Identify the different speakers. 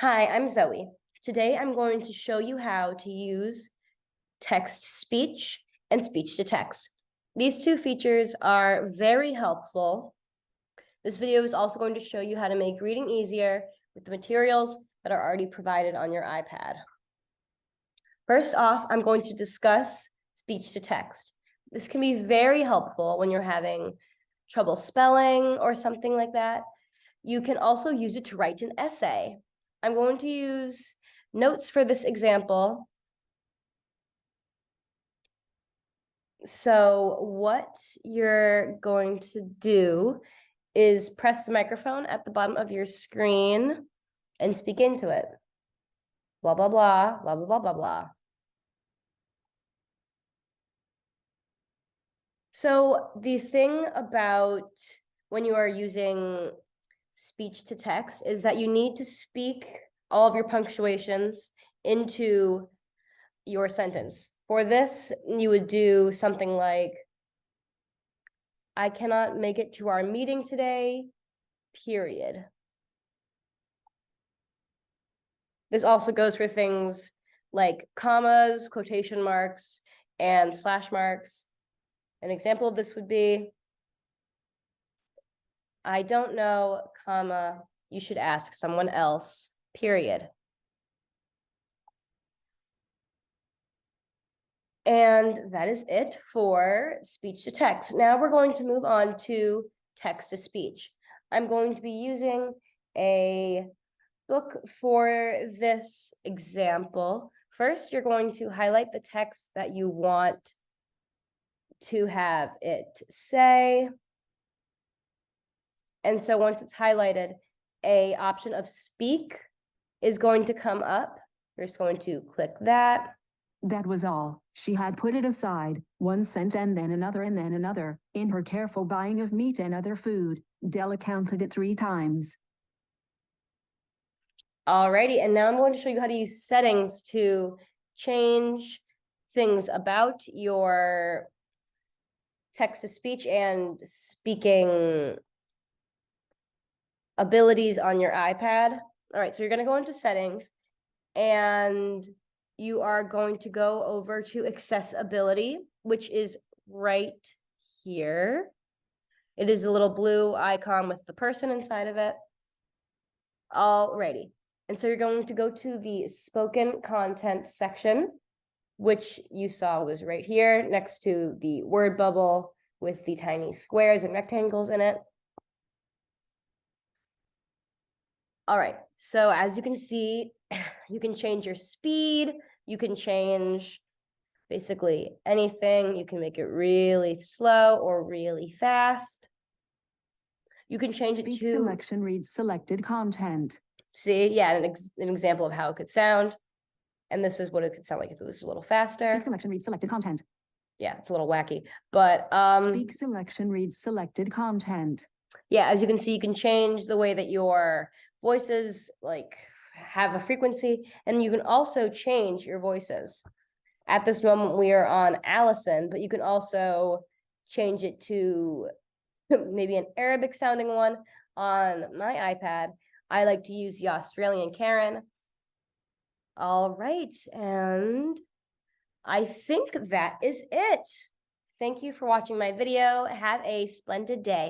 Speaker 1: Hi, I'm Zoe. Today I'm going to show you how to use text-to-speech and speech-to-text. These two features are very helpful. This video is also going to show you how to make reading easier with the materials that are already provided on your iPad. First off, I'm going to discuss speech-to-text. This can be very helpful when you're having trouble spelling or something like that. You can also use it to write an essay. I'm going to use notes for this example. So what you're going to do is press the microphone at the bottom of your screen and speak into it. Blah, blah, blah, blah, blah, blah, blah, blah. So the thing about when you are using speech to text is that you need to speak all of your punctuations into your sentence. For this, you would do something like, I cannot make it to our meeting today, period. This also goes for things like commas, quotation marks, and slash marks. An example of this would be, I don't know, comma, you should ask someone else, period. And that is it for speech to text. Now we're going to move on to text to speech. I'm going to be using a book for this example. First, you're going to highlight the text that you want to have it say. And so once it's highlighted, an option of speak is going to come up. You're just going to click that.
Speaker 2: That was all. She had put it aside, one cent and then another and then another, in her careful buying of meat and other food. Della counted it 3 times.
Speaker 1: Alrighty, and now I'm going to show you how to use settings to change things about your text-to-speech and speaking abilities on your iPad. All right, so you're gonna go into settings and you are going to go over to accessibility, which is right here. It is a little blue icon with the person inside of it. Alrighty. And so you're going to go to the spoken content section, which you saw was right here next to the word bubble with the tiny squares and rectangles in it. All right, so as you can see, you can change your speed, you can change basically anything. You can make it really slow or really fast. You can change
Speaker 2: Speech
Speaker 1: it to
Speaker 2: selection reads selected content.
Speaker 1: see, yeah, an example of how it could sound. And this is what it could sound like if it was a little faster.
Speaker 2: Speech selection reads selected content.
Speaker 1: Yeah, it's a little wacky, but
Speaker 2: Speak selection reads selected content.
Speaker 1: yeah, as you can see, you can change the way that your voices like have a frequency, and you can also change your voices. At this moment, we are on Allison, but you can also change it to maybe an Arabic sounding one. On my iPad, I like to use the Australian Karen. All right, and I think that is it. Thank you for watching my video. Have a splendid day.